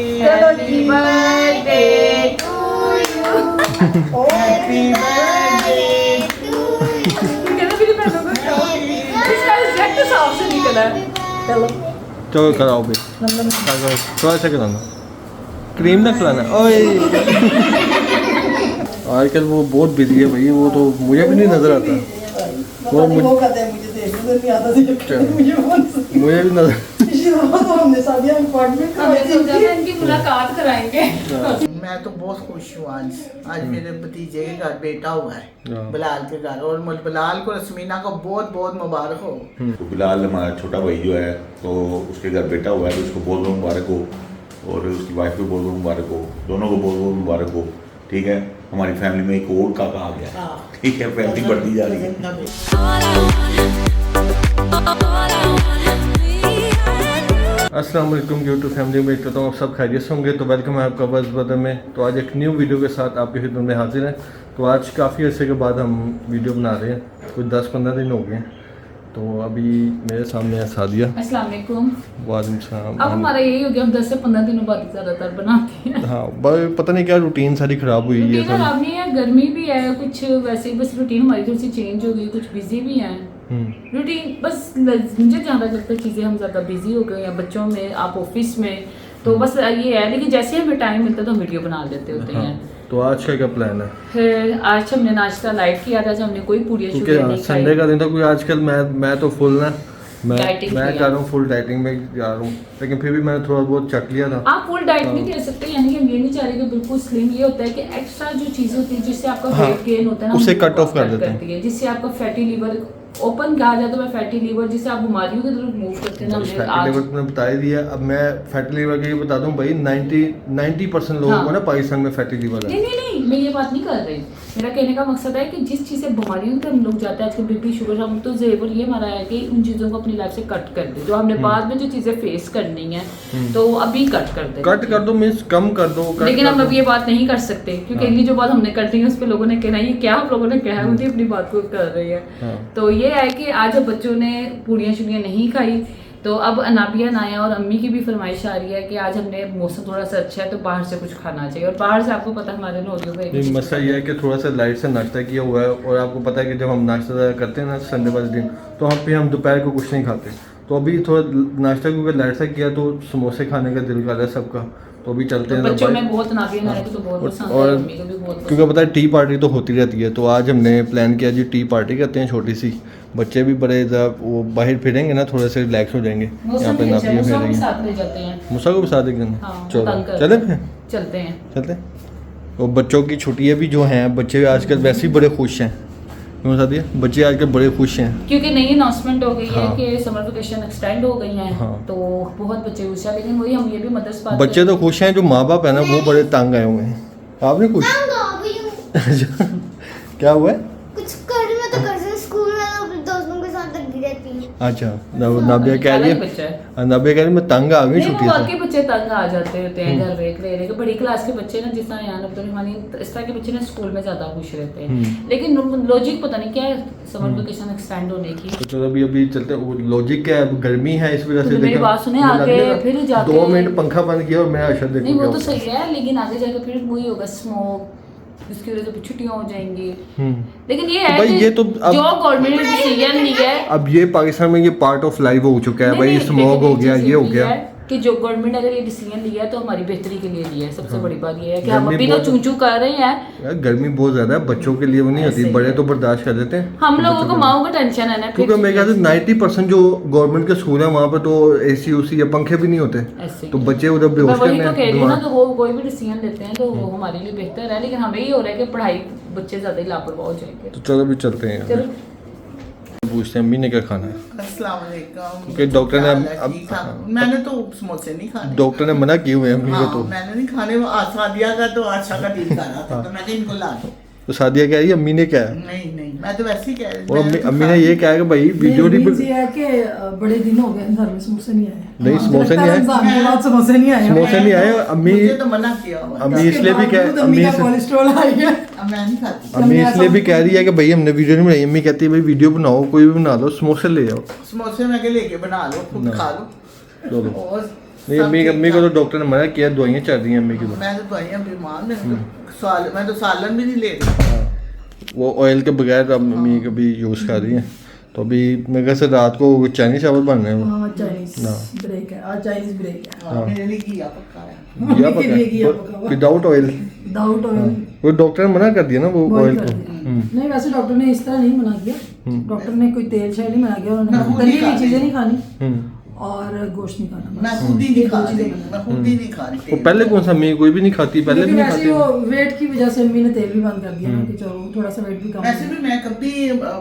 Happy birthday to you. Happy birthday to you. कहना मेरी बहनों को क्या? इसका रिजेक्ट साफ से निकला है. चलो कराओ भी. थोड़ा सा कराना. क्रीम ना खिलाना. ओए. आजकल वो बहुत बिजी है भाई, वो तो मुझे भी नहीं नजर आता. वो कहते हैं मुझे देखने नहीं आता थी. मुझे भी नजर. हमने शादी अपार्टमेंट इनकी मुलाकात कराएंगे. मैं तो बहुत खुश हूँ आज मेरे भतीजे के घर बेटा हुआ है बिलाल के घर, और बिलाल को रश्मीना को बहुत बहुत मुबारक हो. तो बिलाल हमारा छोटा भाई जो है तो उसके घर बेटा हुआ है, तो उसको बहुत बहुत मुबारक हो, और उसकी वाइफ को बहुत बहुत मुबारक हो, दोनों को बहुत बहुत मुबारक हो. ठीक है, हमारी फैमिली में एक और काका आ गया. ठीक है, फैमिली बढ़ती जा रही है. अस्सलाम वालेकुम यूट्यूब फैमिली में कहता हूँ आप सब खैरियत से होंगे. तो वेलकम है आपका बस बदर में. तो आज एक न्यू वीडियो के साथ आपकी खिदमत में हाजिर हैं. तो आज काफ़ी अर्से के बाद हम वीडियो बना रहे हैं, कुछ 10-15 दिन हो गए हैं. तो अभी मेरे सामने है सादिया. अस्सलाम वालेकुम. वालेकुम सलाम. अब हमारा यही हो गया, हम 10 से 15 दिनों बाद ज़्यादातर बनाते हैं. हाँ, पता नहीं क्या रूटीन सारी ख़राब हुई है. रूटीन खराब नहीं है, गर्मी भी है कुछ, वैसे ही बस रूटीन हमारी थोड़ी सी चेंज हो गई, कुछ बिजी भी हैं. रूटीन बस मुझे ज़्यादा लगता है चीज़ें हम ज़्यादा बिजी हो गए हैं, बच्चों में, आप ऑफिस में, तो बस ये है. लेकिन जैसे हमें टाइम मिलता है तो हम वीडियो बना लेते होते हैं. तो आज का क्या प्लान है? फिर आज हमने नाश्ता लाइट किया था, हमने कोई पूरी क्योंकि संडे का दिन था. कोई आजकल मैं तो फुल ना मैं कर रहा हूँ, फुल डाइटिंग में जा रहा हूँ, लेकिन फिर भी मैंने थोड़ा बहुत चख लिया था. आप फुल डाइट नहीं कह सकते, यानी कि हम ये नहीं चाह रहे कि बिल्कुल स्लिम. ये होता है कि एक्स्ट्रा जो चीज़ होती है जिससे आपका वेट गेन होता है ना, उसे कट ऑफ कर देते हैं, जिससे आपका फैटी लीवर ओपन कहा जाता है. फैटी लीवर जिससे आप बीमारियों की तरफ मूव करते हैं ना. फैटी लीवर ने बता दिया. अब मैं फैटी लीवर के लिए बता दूं भाई, 90% लोगों को ना पाकिस्तान में फैटी लीवर है. नहीं, मैं ये बात नहीं कर रही. मेरा कहने का मकसद है कि जिस चीज़ से बीमारियों की तरफ लोग जाते हैं आजकल, बीपी शुगर, हम तो ज़रूर ये हमारा है कि उन चीज़ों को अपनी लाइफ से कट कर दे. जो हमने बाद में जो चीज़ें फेस करनी है तो अभी कट कर दे. कट कर दो मीन्स कम कर दो. लेकिन हम अब ये बात नहीं कर सकते क्योंकि इतनी जो बात हमने कर दी है उस पर लोगों ने कहना ये क्या आप लोगों ने कहा है, मुझे अपनी बात को कर रही है. तो ये है कि आज बच्चों ने पूड़ियाँ शुड़ियाँ नहीं खाई, तो अब अनाबिया ना आया, और अम्मी की भी फरमाइश आ रही है कि आज हमने मौसम थोड़ा सा अच्छा है तो बाहर से कुछ खाना चाहिए. और बाहर से आपको पता हमारे नौजवान नहीं, मसला ये है कि थोड़ा सा लाइट से नाश्ता किया हुआ है, और आपको पता है कि जब हम नाश्ता करते हैं ना संडे वाले दिन, तो हम दोपहर को कुछ नहीं खाते. तो अभी थोड़ा नाश्ता क्योंकि लाइट से किया तो समोसे खाने का दिल कर रहा है सबका. तो अभी चलते हैं. बच्चों में बहुत अनाबिया ना तो बहुत पसंद है, अम्मी को भी बहुत पसंद. क्योंकि पता है टी पार्टी तो होती रहती है, तो आज हमने प्लान किया जी टी पार्टी करते हैं छोटी सी. बच्चे भी बड़े वो बाहर फिरेंगे ना, थोड़े से रिलैक्स हो जाएंगे. यहाँ पे नापियाँ फिरेंगे, मुसा को भी साथ एक दिन. चलो चले फिर चलते हैं. और बच्चों की छुट्टियाँ भी जो हैं, बच्चे आजकल वैसे ही बड़े खुश हैं. क्यों सादिया, बच्चे आजकल बड़े खुश हैं क्योंकि नई अनाउंसमेंट हो गई है कि समर वेकेशन एक्सटेंड हो गई हैं. तो बहुत बच्चे खुश हैं. लेकिन वही हम ये भी मदर्स बात, बच्चे तो खुश हैं, जो माँ बाप है ना वो बड़े तंग आए हुए हैं. आप नहीं खुश? क्या हुआ है? कुछ कर मैं तो कर स्कूल में अपने दोस्तों के साथ लगी रहती हूँ. अच्छा, नाबिया कह रही है, नाबिया कह रही मैं तंग आ गई छुट्टी से. बाकी बच्चे तंग आ जाते होते हैं घर देख रहे हैं. बड़ी क्लास के बच्चे ना, जिस तरह यान अब्दुलरहमानी, इस तरह के बच्चे ना स्कूल में ज्यादा खुश रहते हैं. लेकिन लॉजिक पता नहीं क्या है समर वेकेशन एक्सटेंड होने की. तो चलो अभी चलते हैं. वो लॉजिक क्या है, गर्मी है इस वजह से. मेरी बात सुने, आगे फिर जाके 2 मिनट पंखा बंद किया और मैं अशद देखो. नहीं वो तो सही है, लेकिन आगे जाके फिर वही होगा स्मोक, इसकी वजह से छुट्टियां हो जाएंगी. लेकिन ये है भाई, ये तो जो गवर्नमेंट ने डिसीजन लिया है, अब ये पाकिस्तान में ये पार्ट ऑफ लाइफ हो चुका है भाई. स्मोक हो गया, ये हो गया कि जो गवर्नमेंट अगर ये डिसीजन लिया है तो हमारी बेहतरी के लिए लिया है. सबसे बड़ी बात ये है कि हम अभी तो चूचू कर रहे हैं. गर्मी बहुत ज्यादा है, बच्चों के लिए वो नहीं होती, बड़े तो बर्दाश्त कर देते हैं. हम लोगों को माओ का टेंशन है ना, क्योंकि मेरे ख्याल से 90% जो गवर्नमेंट के स्कूल है वहाँ पे तो AC या पंखे भी नहीं होते, तो बच्चे उधर बेहोश करने ना. तो वो कोई भी डिसीजन लेते हैं तो वो हमारे लिए बेहतर है. लेकिन हमें ये हो रहा है कि पढ़ाई बच्चे ज्यादा ही लापरवाह हो जाएंगे. तो चलो भी चलते हैं. पूछते हैं अम्मी ने क्या खाना है. अस्सलाम वालेकुम. क्योंकि डॉक्टर ने मैंने तो समोसे नहीं खाने. डॉक्टर ने मना किए हुए हैं अम्मी को. तो मैंने नहीं खाने. वो सादिया का तो अच्छा का दिल कर रहा था तो मैंने इनको ला दो. तो सादिया कह रही है अम्मी ने क्या है? नहीं मैं तो वैसे ही कह रही. और अम्मी ने ये कहा कि भाई वीडियो नहीं है कि बड़े दिन हो गए घर में समोसे नहीं आए. नहीं समोसे नहीं आए, समोसे नहीं आए, समोसे नहीं आए. अम्मी तो मना किया हुआ. अम्मी इसलिए भी कह अम्मी का कोलेस्ट्रॉल हाई है. मैं नहीं खाती. अम्मी इसलिए भी कह रही है कि भाई हमने वीडियो नहीं बनाई. अम्मी कहती है भाई वीडियो बनाओ, कोई भी बना लो, समोसे ले जाओ. समोसे मैं के लेके बना लो, खुद खा लो. चलो नहीं अम्मी को तो डॉक्टर ने मना किया, दवाइयाँ चल रही हैं अम्मी की तो। मैं तो दवाइयाँ बीमार मैं तो सालन भी नहीं ले रही। हाँ, वो ऑयल के बगैर अब अम्मी कभी यूज़ कर रही हैं। तो अभी मेरे ख्याल से रात को चाइनीज चावल बन रहे हैं। हाँ चाइनीज ब्रेक है, आज चाइनीज ब्रेक है। हाँ, मेरे लिए घिया पक्का है। घिया मम्मी के लिए घिया पका पका हुआ। Without oil. विदाउट ऑयल वो डॉक्टर ने मना कर दिया ना वो बॉईल ऑयल कर को। दिया। नहीं वैसे डॉक्टर ने इस तरह नहीं मना किया, डॉक्टर ने कोई तेल शायद नहीं मना किया, उन्होंने मैं कहा खुद तली ही हुई खा चीजें रही। नहीं खानी और गोश्त नहीं खाना। मैं खुद ही नहीं खा रही, मैं खुद ही नहीं खा रही। वो पहले कौन सा अम्मी कोई भी नहीं खाती, पहले भी लेकिन नहीं वैसे ही खाती। वो वेट की वजह से अम्मी ने तेल भी बंद कर दिया ना कि चलो थोड़ा सा वेट भी कम वैसे भी मैं कभी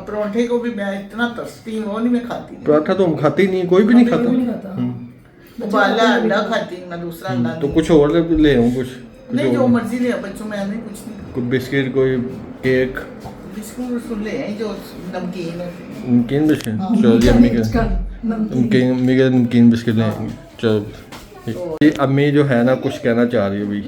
परोठे को भी मैं इतना तरसती हूँ, वो नहीं मैं खाती। पराठा तो हम खाते ही नहीं, कोई भी नहीं कोई भी नहीं खाता। खाता। उबाला अंडा खाती हूँ मैं, दूसरा अंडा तो नहीं। कुछ और ले आऊँ कुछ नहीं जो मर्जी ले बच्चों में नहीं कुछ नहीं। कोई बिस्किट, कोई केक, बिस्कुट विस्कुट ले आए जो नमकीन होती है। नमकीन बिस्किट। चलो जी अम्मी के नमकीन, अम्मी के नमकीन बिस्किट ले आएंगे। चलो ये अम्मी जो है ना कुछ कहना चाह रही है भाई।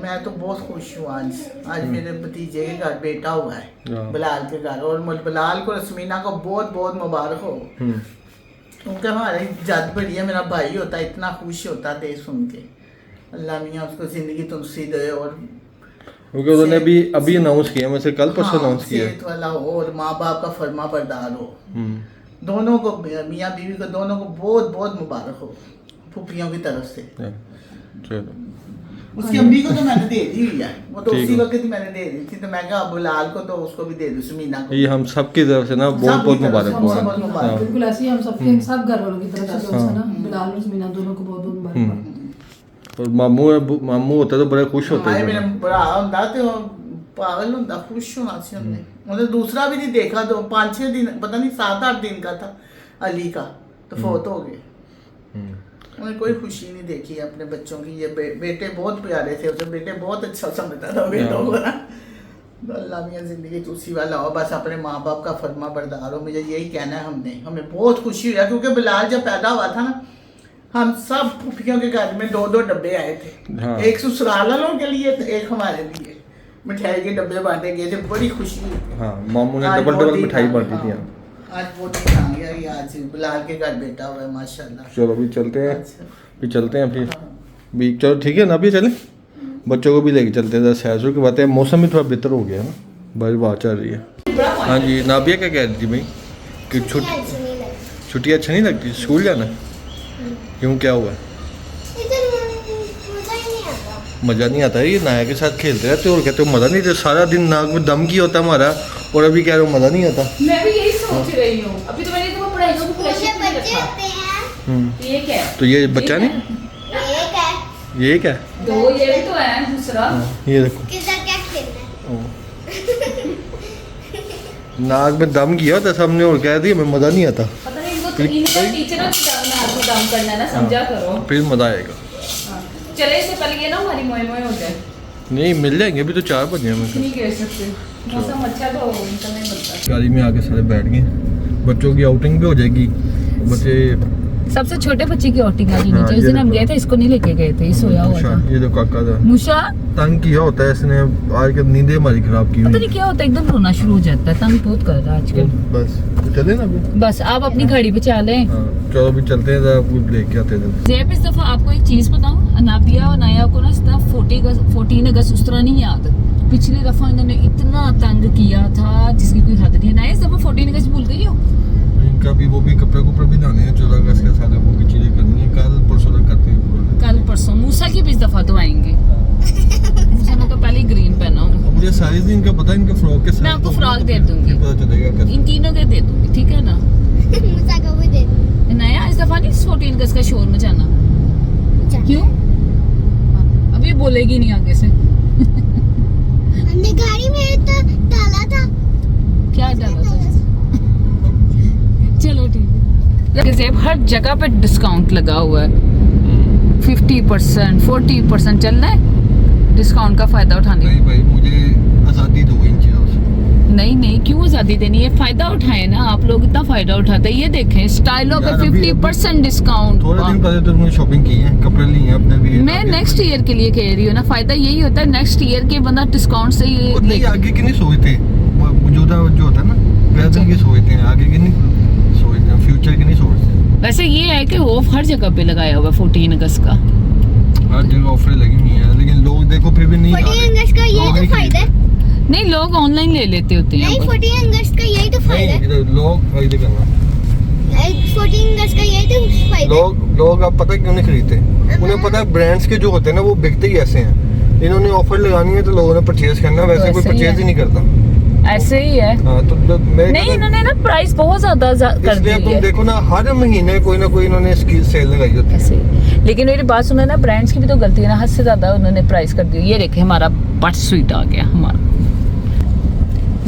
मैं तो बहुत खुश हूँ आज मेरे भतीजे के घर बेटा हुआ है, हाँ। बिलाल के घर। और बिलाल को रश्मीना को बहुत बहुत मुबारक हो, क्योंकि हमारे जद बढ़ी है, मेरा भाई होता इतना खुश होता थे सुन के। अल्लाह मियाँ उसको जिंदगी तुमसी दे। और क्योंकि उन्होंने अभी अनाउंस किया, वैसे कल परसों अनाउंस किया। सेहत वाला हो और माँ बाप का फर्मा बरदार हो। दोनों को, मियाँ बीवी को दोनों को बहुत बहुत मुबारक हो फूफियों की तरफ से। चलो उसकी अम्मी को तो मैंने दे दी हुई है, वो तो ठीक उसी है। वक्त ही मैंने दे दी थी। तो मैं कहा बिलाल को तो उसको भी दे दूँ, समीना को। ये हम सबकी तरफ से ना बहुत बहुत मुबारक हम हुआ। सब बहुत मुबारक। बिल्कुल ऐसे ही हम सबके सब घर वालों की तरफ से ना बिलाल और मीना दोनों को बहुत बहुत मुबारक। और मामू होता तो बड़े खुश होते हाय थे। मेरा भरा होता तो पागल होता, खुश होना सी हमने। मतलब दूसरा भी नहीं देखा, तो 5-6 दिन पता नहीं 7-8 दिन का था अली का, तो फोत हो गए। उन्हें कोई खुशी नहीं देखी अपने बच्चों की। ये बेटे बहुत प्यारे थे, उसे बेटे बहुत अच्छा समझता था बेटों को ना। तो अल्लाह मियाँ जिंदगी तुसी वाला हो, बस अपने माँ बाप का फरमा बरदार हो। मुझे यही कहना है। हमें बहुत खुशी हुई, क्योंकि बिलाल जब पैदा हुआ था ना, हम सब फूफियों के घर में 2-2 डब्बे आए थे। हाँ। एक ससुराल वालों के लिए तो एक हमारे लिए मिठाई के डब्बे बांटे गए थे, बड़ी खुशी हुई थी। हाँ मामू ने आज डबल बहुत ही मिठाई था, बांटी थी। हाँ। आज बहुत ही आ गया कि आज बिलाल के घर बेटा हुआ है, माशाल्लाह। चलो अभी चलते हैं, अच्छा। फिर चलते हैं फिर भी। चलो ठीक है ना, अभी चले बच्चों को भी लेके चलते हैं। सैर की बात है, मौसम भी थोड़ा बेहतर हो गया है ना, बारिश बहुत चल रही है। हाँ जी नाबिया क्या कह रही थी भाई कि छुट्टियाँ अच्छा नहीं लगती, स्कूल जाना? क्यों, क्या हुआ? मज़ा नहीं आता है। ये नाया के साथ खेलते रहते हो और कहते हो मज़ा नहीं आता। सारा दिन नाक में दम की होता हमारा, और अभी कह रहे हो मज़ा नहीं आता। मैं भी यही सोच रही हूँ। अभी तो मैंने तुम्हें पढ़ाई को प्रेशर नहीं बच्चे रखा। होते हैं, ये क्या है? तो ये बच्चा नहीं, एक है, ये क्या? 2 ये भी तो है, दूसरा ये देखो किसका क्या खेलना है? नाक में दम किया होता सामने और कह रही हमें मज़ा नहीं आता। पता नहीं इनको इनका टीचर आपको काम करना है ना, समझा करो। फिर मज़ा आएगा। चले इससे पहले ये ना हमारी मोए मोए हो जाए। नहीं मिल जाएंगे, अभी तो 4 बजे हमें। नहीं कह सकते, मौसम अच्छा तो इनका नहीं बनता। गाड़ी में आके सारे बैठ गए, बच्चों की आउटिंग भी हो जाएगी। बच्चे सबसे छोटे बच्चे की आउटिंग आज हाँ, नीचे। ये उस दिन हम देखो। गए थे, इसको नहीं लेके गए थे, ये सोया हुआ मुशा, था। ये जो काका था मुशा तंग किया होता है इसने, आज के नींदें हमारी खराब की पता हुई। नहीं क्या होता है, एकदम रोना शुरू हो जाता है, तंग बहुत कर रहा है आजकल। बस तो चले ना अभी। बस आप अपनी घड़ी पे चालें। हाँ चलो अभी चलते हैं, जरा कुछ लेके आते हैं। ज़ेब इस दफ़ा आपको एक चीज़ बताऊं, अनाबिया और नाया को ना इस दफ़ा 14 अगस्त उस तरह नहीं याद। पिछली दफ़ा इन्होंने इतना तंग किया था जिसकी कोई हद नहीं। नाया इस दफ़ा 14 अगस्त भूल गई हो? इनका भी वो भी कपड़े कुपड़े भी लाने हैं, 14 अगस्त के साथ वो भी चीज़ें करनी है। कल परसों तक करते हैं पूरा। कल परसों मूसा की भी इस दफ़ा तो आएंगे। मूसा ने तो पहले ही ग्रीन पहना होगा। अब मुझे साइज नहीं इनका पता, इनका फ्रॉक के साथ मैं आपको तो फ्रॉक दे दूंगी। पता चलेगा कैसे। इन तीनों के दे दूंगी, ठीक है ना? मूसा को भी दे दो। नया इस दफ़ा नहीं 14 अगस्त का शोर मचाना। क्यों? अभी बोलेगी नहीं आगे से। हमने गाड़ी में तो डाला था। क्या डाला था? चलो ठीक है। ज़ेब हर जगह पे डिस्काउंट लगा हुआ है, 50% 40% चल रहा है। डिस्काउंट का फायदा उठाने। नहीं भाई मुझे आज़ादी दो इन चीज़ों से। नहीं क्यों आज़ादी देनी है? फायदा उठाए ना आप लोग, इतना फायदा उठाते हैं। ये देखें स्टाइलों पे यार अभी- 50% डिस्काउंट। थोड़े दिन पहले तो मैंने शॉपिंग की है, कपड़े लिए हैं अपने भी। मैं नेक्स्ट ईयर के लिए कह रही हूँ ना, फायदा यही होता है नेक्स्ट ईयर के बंदा डिस्काउंट से ये और नहीं आगे की नहीं सोचते, मौजूदा जो होता है ना, प्रेजेंट की सोचते हैं, आगे की नहीं सोचते हैं, फ्यूचर की नहीं सोचते। वैसे ये है कि ऑफ हर जगह पे लगाया हुआ 14 अगस्त का। हर जगह ऑफर लगी हुई है, लेकिन लोग देखो फिर भी नहीं आ 14 रहे। अगस्त का लोग यही नहीं तो फायदा है। नहीं, लोग ऑनलाइन ले लेते होते हैं। नहीं 14 अगस्त का यही तो फायदा है। नहीं, लोग फायदे करना। 14 अगस्त का यही तो फायदा है। लोग अब पता क्यों नहीं खरीदते, उन्हें पता है ब्रांड्स के जो होते हैं ना वो बिकते ही ऐसे हैं। इन्होंने ऑफर लगानी है तो लोगों ने परचेज करना, वैसे कोई वैसे ही परचेज है। ही नहीं करता। ऐसे ही है। हाँ तो नहीं, इन्होंने ना प्राइस बहुत ज्यादा कर दी इसलिए तुम है देखो ना, हर महीने कोई ना कोई इन्होंने इसकी सेल लगाई होती है। ऐसे ही। लेकिन मेरी बात सुनो ना, ब्रांड्स की भी तो गलती है ना, हद से ज्यादा उन्होंने प्राइस कर दी। ये देखे हमारा बट स्वीट आ गया हमारा।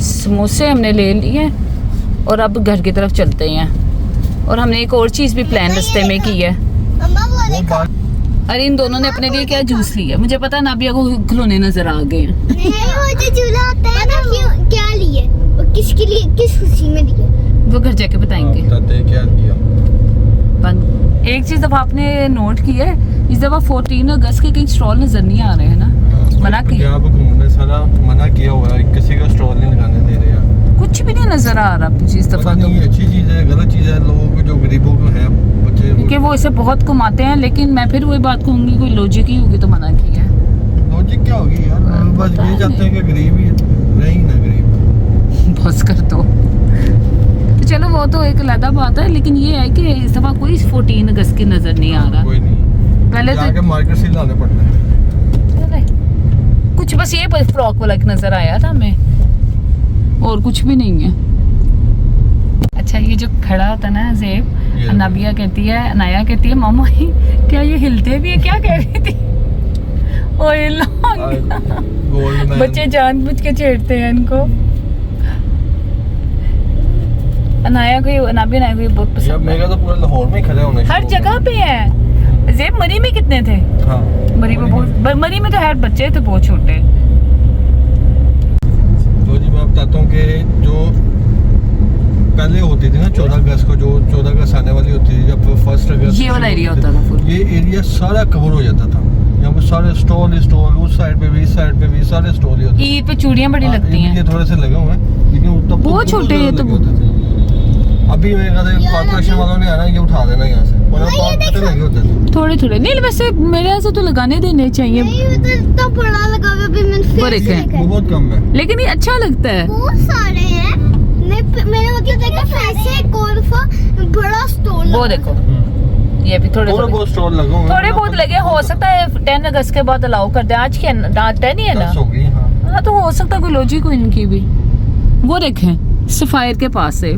समोसे हमने ले लिए और अब घर की तरफ चलते हैं। और हमने एक और चीज भी प्लान रास्ते में की है। अम्मा वो वो देखो। बात अरे इन दोनों ने अपने लिए क्या जूस लिया, मुझे पता है नाबिया को खिलौने नजर आ गए हैं। नहीं वो जो झूला होता है ना, क्यों क्या लिए वो, किसके लिए, किस खुशी में लिए? वो घर जाके बताएंगे। बताते हैं क्या किया। बंद। एक चीज दफा आपने नोट की है, इस दफा 14 अगस्त के कहीं स्टॉल नजर नहीं आ रहे हैं ना। मना किया, पंजाब घूमने सारा मना किया हुआ है, किसी का स्टॉल नहीं लगाने दे रहे यार। कुछ भी नहीं नजर आ रहा इस दफा पता तो। नहीं ये अच्छी चीज है गलत चीज है, लोगों को जो गरीबों को है बच्चे क्योंकि वो इसे बहुत कमाते हैं, लेकिन मैं फिर वही बात कहूंगी, कोई लॉजिक ही होगी तो मना किया है। लॉजिक क्या होगी यार, बस पता ये चाहते नहीं। हैं कि गरीब ही रहे ही ना गरीब। बस कर दो। तो चलो वो तो एक अलग बात है, लेकिन ये है कि इस दफा कोई 14 अगस्त की नजर नहीं आ रहा। कोई नहीं, पहले जाके तो मार्केट से लाने पड़ते हैं। कुछ बस ये फ्रॉक वाला एक नजर आया था हमें, और कुछ भी नहीं है। अच्छा ये जो खड़ा होता है ना ज़ेब, ये। अनाबिया कहती है, अनाया कहती है मामा क्या ये हिलते भी है, क्या कह रही थी? ओए गोल्ड मैन बच्चे जानबूझ के छेड़ते हैं इनको। अनाया को, अनाबिया को ये बहुत यार पसंद है। मेरा तो पूरा लाहौर में ही खड़े होने हर शुरू हो जगह पे है। ज़ेब मरी में कितने थे? गए। हाँ मरी में बहुत, मरी में तो हर बच्चे थे बहुत छोटे। तो जी मैं बताता हूँ कि जो पहले होती थी ना 14 अगस्त को, जो 14 अगस्त आने वाली होती थी, जब 1 अगस्त ये वाला एरिया होता था full। ये एरिया सारा कवर हो जाता था। यहाँ पे सारे स्टॉल उस साइड पे भी, इस साइड पे भी सारे स्टॉल ही होते ईद पे चूड़ियां बड़ी हाँ, लगती हैं। ये थोड़े से लगे हुए हैं, लेकिन तब बहुत छोटे हैं तो होते थे। अभी मेरे ख्याल से कॉर्पोरेशन वालों ने आना, ये उठा देना यहाँ से, वरना बहुत पत्ते लगे होते थे। थोड़े थोड़े नहीं, वैसे मेरे यहाँ से तो लगाने देने चाहिए। नहीं वो तो इतना बड़ा लगा हुआ है, अभी मैंने वो फेस देखें। देखा है। बहुत कम है। लेकिन ये अच्छा लगता है। बहुत सारे हैं। मेरा मतलब देखा फेस से कौन सा बड़ा स्टोर वो देखो, ये भी थोड़े थोड़े थोड़े बहुत स्टॉल लगे हुए हैं। थोड़े बहुत लगे। हो सकता है 10 अगस्त के बाद अलाउ कर दे। आज की 10 ही है ना। 10 हो गई हाँ। हाँ तो हो सकता है कोई लॉजिक हो इनकी भी। वो देखें सफायर के पास से।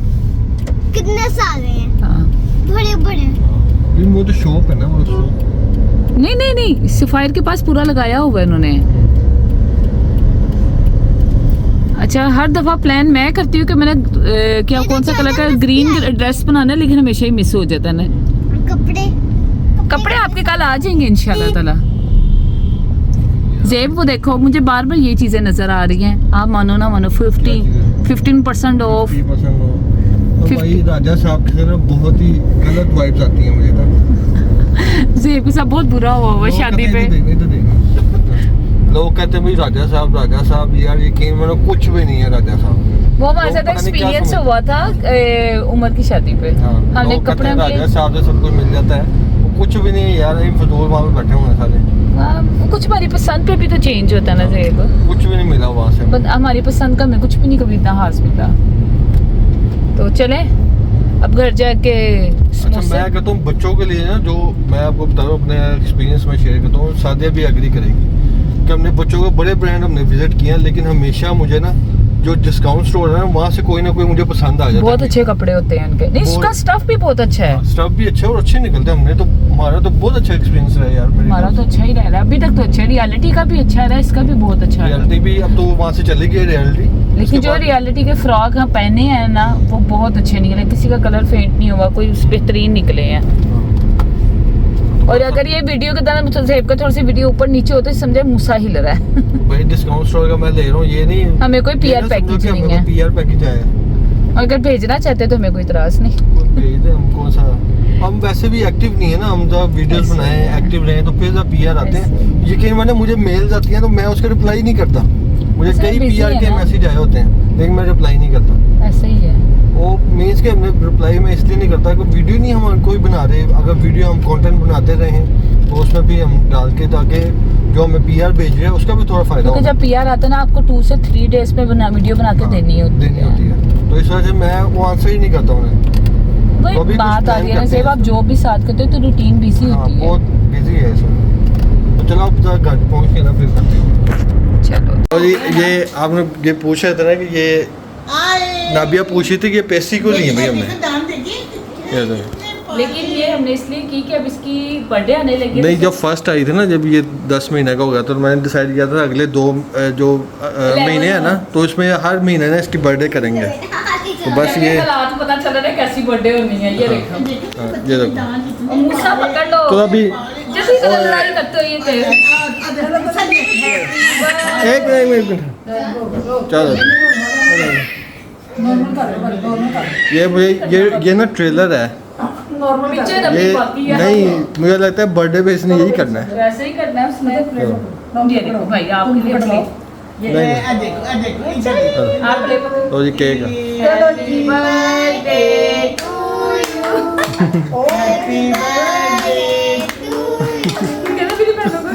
कितने सारे हैं, हाँ। बड़े बड़े। ये वो तो शॉप है ना, वो शॉप। नहीं नहीं नहीं, सफायर के पास पूरा लगाया हुआ है इन्होंने। अच्छा हर दफा प्लान मैं करती हूँ कि मैंने क्या कौन सा कलर का ग्रीन ड्रेस बनाना है, लेकिन हमेशा ही मिस हो जाता है ना। कपड़े कपड़े आपके कल आ जाएंगे इंशाल्लाह ताला। ज़ेब वो देखो, मुझे बार बार ये चीजें नजर आ रही हैं, आप मानो ना मानो 15% ऑफ। 50% ऑफ। तो 50 भाई राजा साहब की तरफ बहुत ही गलत वाइब्स आती हैं मुझे तो। ज़ेब के साथ बहुत बुरा हुआ हुआ लोग शादी कहते पे। हैं, इधर देखो। लोग कहते हैं भाई राजा साहब यार, यकीन मानो कुछ भी नहीं है राजा साहब। वो हमारे लोग साथ पता नहीं क्या एक्सपीरियंस समझ- हुआ था उमर की शादी पे। हाँ, हमने लोग कहते कपड़े हैं में राजा साहब से सब कुछ मिल जाता है, वो कुछ भी नहीं है यार, ये फजूल वहाँ पे बैठे हुए हैं सारे। कुछ हमारी पसंद पे भी तो चेंज होता है ना ज़ेब। कुछ भी नहीं मिला वहाँ से। बट हमारी पसंद का मैं कुछ भी नहीं कभी इतना हास मिला। तो चले अब घर जाके अच्छा समोसे। मैं कहता हूँ बच्चों के लिए ना, जो मैं आपको बता रहा हूँ अपने एक्सपीरियंस में शेयर करता हूँ, सादिया भी एग्री करेगी कि हमने बच्चों को बड़े ब्रांड हमने विजिट किए हैं, लेकिन हमेशा मुझे ना जो डिस्काउंट स्टोर है ना, वहाँ से कोई ना कोई मुझे पसंद आ जाता है। बहुत अच्छे कपड़े होते हैं उनके। नहीं इसका स्टफ भी बहुत अच्छा है। स्टफ भी अच्छा और अच्छे निकलते हैं। हमने तो, हमारा तो बहुत अच्छा एक्सपीरियंस रहा है यार। हमारा तो अच्छा ही रह रहा है अभी तक तो अच्छा है। रियलिटी का भी अच्छा रहा है, इसका भी बहुत अच्छा है। रियलिटी भी अब तो वहाँ से चली गई रियलिटी। लेकिन जो रियलिटी के फ्रॉक हम पहने हैं ना, वो बहुत अच्छे निकले, किसी का कलर फेंट नहीं हुआ, कोई बेहतरीन निकले हैं। और अगर ये वीडियो के दौरान ज़ेब का थोड़ी सी वीडियो ऊपर नीचे होता है, समझे मूसा हिल रहा है। भाई डिस्काउंट स्टोर का मैं ले रहा हूँ, ये नहीं हमें कोई PR पैकेज नहीं है। PR पैकेज आया, अगर भेजना चाहते तो हमें कोई इतराज नहीं। भेज दे हम। कौन सा, हम वैसे भी एक्टिव नहीं है ना, हम जब वीडियोस ऐसे बनाए ही है। एक्टिव रहे तो फिर जब PR आते हैं, यकीन माने मुझे मेल्स आती हैं तो मैं उसका रिप्लाई नहीं करता। मुझे ऐसे कई busy PR है के ना। मैसेज आए होते हैं, लेकिन मैं रिप्लाई नहीं करता। ऐसे ही है। वो मीन्स के हमने रिप्लाई में इसलिए नहीं करता कि वीडियो नहीं हम कोई बना रहे, अगर वीडियो हम कंटेंट बनाते रहें तो उसमें भी हम डाल के, ताकि जो हमें पीआर भेज रहे हैं उसका भी थोड़ा फ़ायदा हो। क्योंकि जब पीआर आता है ना आपको 2 से 3 डेज पे वीडियो बना के देनी होती है। तो इस वजह से मैं वो आंसर ही नहीं करता उन्हें। वही तो अभी बात कुछ आ रही है ना, time सिर्फ आप करते हैं। जो भी साथ करते हो तो रूटीन बिजी हाँ, होती है। बहुत बिजी है इसमें। तो चलो अब तक घर पहुँच के ना फिर करते हैं। चलो और ये आपने ये पूछा था ना कि ये नाबिया पूछी थी कि ये पेस्ट्री क्यों नहीं है भाई हमने। दाम देखिए। ये देखो। लेकिन ये हमने इसलिए की कि अब इसकी बर्थडे आने लगी है नहीं, तो जब फर्स्ट आई थी ना, जब ये 10 महीने का हो गया तो मैंने डिसाइड किया था अगले 2 जो महीने हैं ना, तो इसमें हर महीने ना इसकी बर्थडे करेंगे। तो बस ये हालात पता चल रहा है कैसी बर्थडे होनी है। ये देखो हाँ, ये देखो। और मूसा पकड़ लो। तो अभी जैसे इतना लड़ाई करते हो ये तेरे। एक मिनट चलो। नॉर्मल कर लो, नॉर्मल कर ये मुझे ये ना ट्रेलर है नॉर्मल पीछे कर रबी बाकी ये। है। नहीं, मुझे लगता है बर्थडे पे इसने यही करना है। वैसे ही करना है उसने। ये देखो भाई आपके लिए प्लेट। ये नहीं। आ देखो इधर देखो। आप प्लेट पकड़ो। तो ये केक है। Happy birthday to you. Happy birthday कहना मेरी बहनों को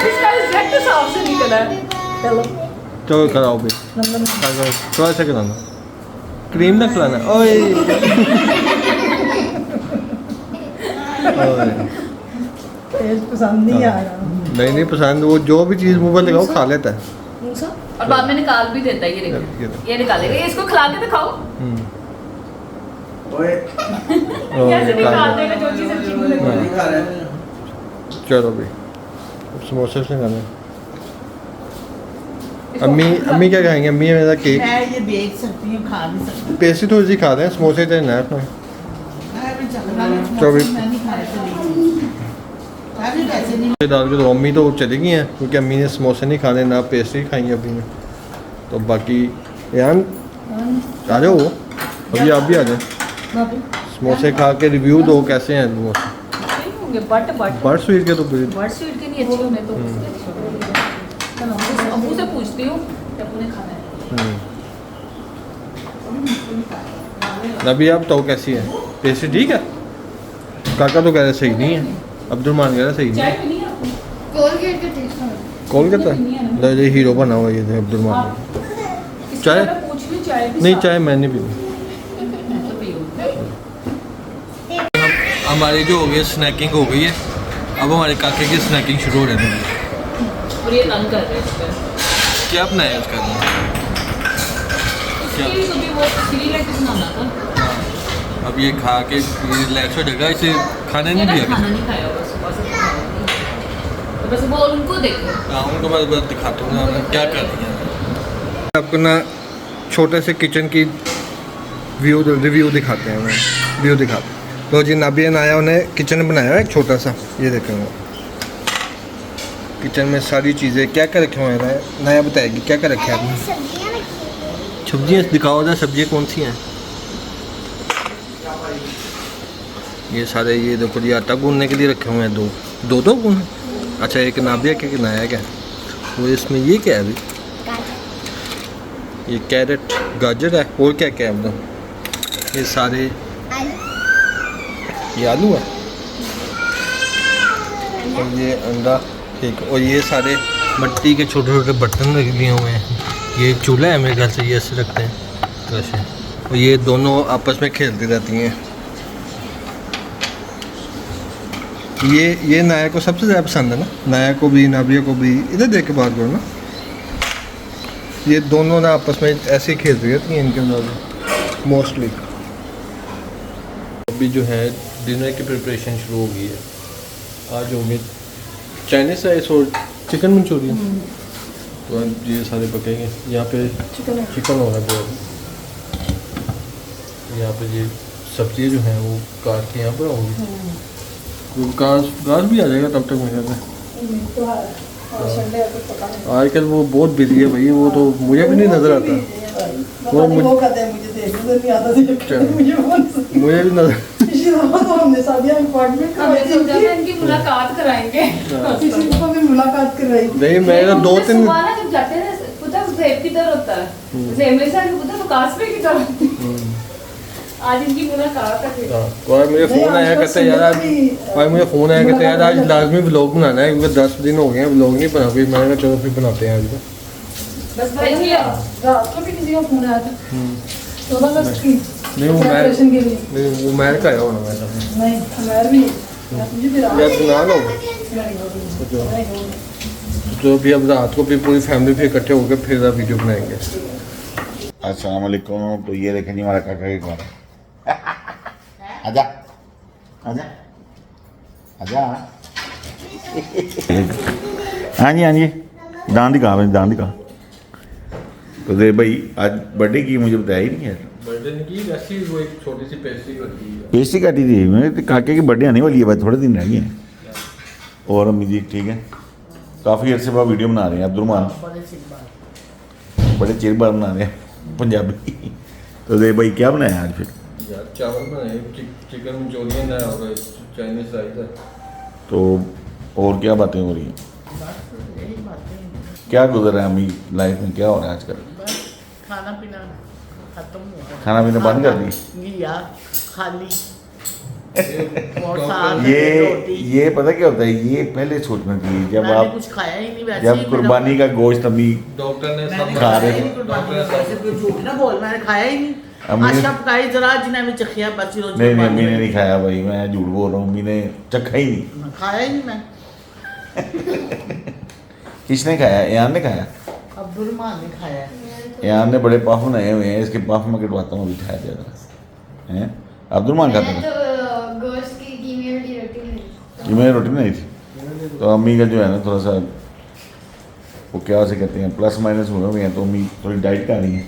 इसका एग्जैक्ट साफ से निकला है। चलो चलो कराओ भी, थोड़ा सा कराना, क्रीम ना खिलाना। ओए टेस्ट पसंद नहीं आ रहा नहीं पसंद, वो जो भी चीज़ मुंह पर लगाओ खा लेता है। मूसा और बाद में निकाल भी देता है। ये देखो ये निकालेगा। ये इसको खिला के दिखाओ। कैसे निकाल देगा जो चीज़ अच्छी नहीं लगती। चलो भी, समोसे से खाना। अम्मी क्या खाएंगे? अम्मी मेरा केक, मैं ये देख सकती हूँ, खा भी सकती पेस्ट्री थोड़ी सी खा दें, समोसे तो ना अपना। हूँ। चौबीस। मैं नहीं खाए थे अभी पैसे नहीं। डाल के तो अम्मी तो चली गई हैं, क्योंकि अम्मी ने समोसे नहीं खाने, ना पेस्ट्री खाएंगे अभी में। तो बाकी यान आ जाओ, अभी आप भी आ जाए। समोसे खा के रिव्यू दो कैसे हैं समोसे। अच्छे होंगे बट बर्ड स्वीट के तो बर्ड स्वीट के नहीं अच्छे होने तो चलो अबू से पूछती हूँ कि अबू ने खाना है। अभी आप तो कैसी है पेस्ट्री? ठीक है। काका तो कह रहे सही नहीं है, अब्दुलरमान कह रहा सही नहीं चाय है। पीनी है आपको? कोलगेट का टेस्ट है कॉल करता है ये हीरो बना हुआ ये अब्दुलरमान। इसके चाय? बारे में पूछ ली चाय भी नहीं, साथ। चाय मैं नहीं पीनी। मैं तो पी लूँ। हमारी जो हो गई स्नैकिंग हो गई है, अब हमारे काके की स्नैकिंग शुरू हो रही है। और ये तंग कर रहे हैं इस पर। क्या बनाया उसका? इसके लिए कभी वो खिचड़ी लेके बनाना था। अब ये खा के रिलैक्स हो जाएगा, इसे खाने ये नहीं ना दिया खाना किसी। नहीं खाया होगा सुबह से खाया नहीं। तो बस वो उनको देखो। हाँ, उनको मैं बस दिखाता हूँ ना क्या कर रही है। आपको ना छोटे से किचन की रिव्यू दिखाते हैं, व्यू दिखाते हैं। तो जी नाबिया आया, उन्हें किचन बनाया है एक छोटा सा, ये देखेंगे किचन में सारी चीज़ें क्या क्या रखे हुए हैं। नया बताएगी क्या क्या रखे हैं आपने। सब्जियां रखी सब्जियाँ दिखाओ जरा, सब्जियाँ कौन सी हैं? ये सारे, ये देखो जी आटा गूंदने के लिए रखे हुए हैं, दो गूंद। अच्छा, एक नाबिया के नया क्या वो, इसमें ये क्या है अभी? ये कैरेट गाजर है, और क्या क्या है मतलब? ये सारे, ये आलू है, और ये अंडा, ठीक। और ये सारे मिट्टी के छोटे छोटे बर्तन रख लिए हुए हैं। ये चूल्हा है मेरे ख्याल से, ये ऐसे रखते हैं वैसे। और ये दोनों आपस में खेलती रहती हैं। ये नाया को सबसे ज़्यादा पसंद है ना, नाया को भी नाबिया को भी। इधर देख के बात करो ना। ये दोनों ना आपस में ऐसे ही खेलती रहती हैं इनके अंदर मोस्टली। अभी जो है डिनर की प्रिपरेशन शुरू हो गई है। आज हो गए चाइनीज़ राइस और चिकन मंचूरियन। तो अब ये सारे पकेंगे। यहाँ पे चिकन हो रहा है बहुत। यहाँ पे ये सब्जियाँ जो हैं वो काट के यहाँ पर होंगी। तो घास भी आ जाएगा तब तक मेरे ख्याल से। आजकल वो बहुत बिजी है भाई, वो तो मुझे भी नहीं नज़र आता। वो मुझे भी नज़र। हमने सोचा था इनकी मुलाकात कराएंगे। नहीं, मैं तो 2-3 सुबह ना जब जाते हैं पता है सेब किधर होता है, सेब में से पता है विकास पे किधर होता है। आज इनकी मुलाकात है। तो आज मुझे फ़ोन आया कहते यार आज मुझे फ़ोन आया कहते यार आज लाजमी व्लॉग बनाना है क्योंकि 10 दिन हो गए हैं व्लॉग नहीं बना कोई। मैंने कहा चलो फिर बनाते हैं आज। बस भाई रात को भी किसी का फोन आया था 14 अगस्त की नहीं वो सेलिब्रेशन के लिए। नहीं वो मैर का आया होना वैसा। नहीं हमारे भी मुझे फिर यार सुना लो तो अभी अब रात को फिर पूरी फैमिली फिर इकट्ठे होकर फिर वीडियो बनाएंगे। अस्सलाम वालेकुम। तो ये देखें जी हमारा काका के घर है। आजा आजा आजा। हाँ जी दान दिखा दान दिखा। तो दे भाई आज बर्थडे की मुझे बताया ही नहीं यार। बर्थडे की वैसे ही वो एक छोटी सी पेस्ट्री करती है। पेस्ट्री काटी थी मैंने तो काके की बर्थडे आने वाली है भाई थोड़े दिन रह गए हैं। और अम्मी जी ठीक है काफ़ी अर्से बाद वीडियो बना रहे हैं अब्दुलरहमान बड़े चिर बाद बना रहे हैं पंजाबी। तो दे भाई क्या बनाया आज फिर? यार चावल बनाए चिकन मंचूरियन है और चाइनीज राइस है। तो और क्या बातें हो रही हैं? क्या गुजर रहा है अम्मी लाइफ में क्या हो रहा है आजकल? खाना पीना खत्म हुआ। खाना पीना बंद कर दी? यार खाली और साग रोटी। ये पता क्या होता है ये पहले सोचना चाहिए जब मैंने आप कुछ खाया ही नहीं वैसे जब ही कुर्बानी का गोश्त अभी डॉक्टर ने मैंने सब खा रहे खाया ही थे। नहीं कुर्बानी का, वैसे कोई झूठ ना बोल मैंने खाया ही नहीं। अम्मी ने- आशा पकाई जरा जिन्हें भी चखिया बस रोज नहीं नहीं अम्मी ने नहीं खाया भाई मैं झूठ बोल रहा हूँ अम्मी ने चखा ही नहीं। खाया ही नहीं मैं। किसने खाया? यान ने खाया। अब्दुलरहमान ने खाया है। यान ने बड़े पफ बनाए हुए हैं इसके पफ में कटवाता हूँ अभी खाया ज़्यादा हैं। अब्दुलरहमान खाता था गोश्त की कीमे वाली रोटी नहीं। ये मेरी रोटी नहीं थी। तो अम्मी का जो है ना थोड़ा सा वो क्या से कहते हैं प्लस माइनस हुए हुए हैं तो अम्मी थोड़ी डाइट कर रही है।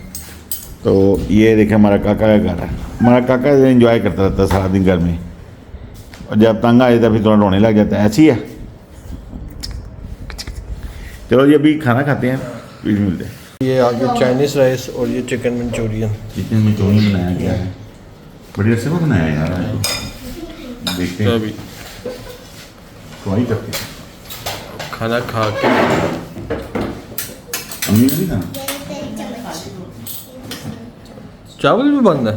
तो ये देखें हमारा काका का घर है। हमारा काका एंजॉय करता रहता है सारा दिन घर में और जब तंग आ जाता है फिर थोड़ा रोने लग जाता है। ऐसी है। चलो जी अभी खाना खाते हैं फिर मिलते हैं। ये आगे चाइनीज राइस और ये चिकन मंचूरियन। चिकन मंचूरियन बनाया गया है बड़ी अच्छे में बनाया यार आज। देखते हैं अभी ट्राई करते हैं। खाना खा के अम्मी ने भी खाना चावल भी बंद है।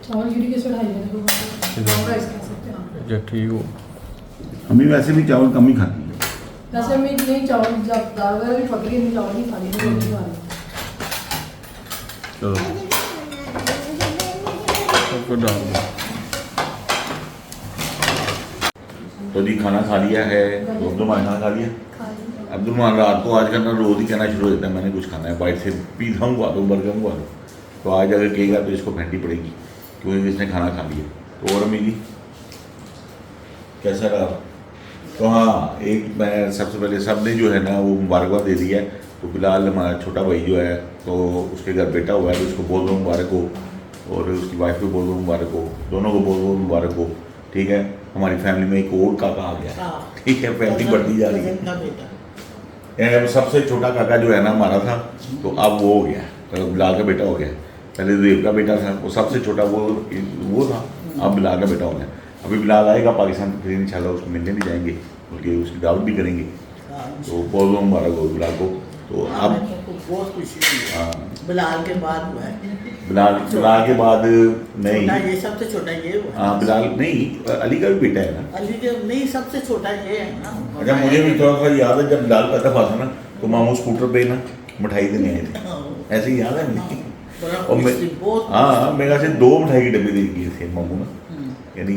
चावल गिरी के चढ़ाई है देखो ब्राउन राइस खा सकते हैं आप। अच्छा ठीक हो। अम्मी वैसे भी चावल कम ही खाती है। वैसे मैं नहीं चावल जब दाल वगैरह भी पक गई नहीं चावल नहीं खानी मैं रोटी खा रही चलो सबको डाल दो। तो जी खाना खा लिया है। अब्दुलरहमान खाना खा लिया। अब्दुलरहमान रात को आज करना रोज ही कहना शुरू हो जाता है मैंने कुछ खाना है बाइट से पिज़्ज़ा मंगवा दो बर्गर मंगवा दो। तो आज अगर कहेगा तो इसको फेंटी पड़ेगी क्योंकि इसने खाना खा लिया। तो और अम्मी जी कैसा रहा? तो हाँ एक मैं सबसे पहले सब ने जो है ना वो मुबारकबाद दे दी है। तो फिलहाल हमारा छोटा भाई जो है तो उसके घर बेटा हुआ है तो उसको बोल दो मुबारक हो और उसकी वाइफ को बोल दो मुबारक हो दोनों को बोल दो मुबारक हो। ठीक है हमारी फैमिली में एक और काका आ गया। ठीक है फैमिली बढ़ती जा रही है। का बेटा यानी सबसे छोटा काका जो है ना हमारा था तो अब वो हो गया तो बिलाल का बेटा हो गया। पहले देव का बेटा था वो सबसे छोटा वो था अब बिलाल का बेटा हो गया। अभी बिलाल आएगा पाकिस्तान तो फिर इंशाल्लाह उसको मिलने भी जाएंगे बल्कि उसकी दावत भी करेंगे। तो बहुत बहुत मुबारक हो बिलाल को। तो अब बहुत खुशी हुई है। हाँ बिलाल के बाद हुआ है। बिलाल के बाद नहीं छोटा ये सबसे छोटा ये हुआ है। हाँ बिलाल नहीं अली का भी बेटा है ना। अली के नहीं सबसे छोटा ये है ना। अच्छा मुझे भी थोड़ा सा याद है जब बिलाल पैदा हुआ था ना तो मामू स्कूटर पे ना मिठाई देने आए थे ऐसे ही याद है मुझे। बड़ा और मैं खुश थी, बहुत हाँ मेरे ख्याल से 2 मिठाई के डब्बे दे दिए थे मामू ना। यानी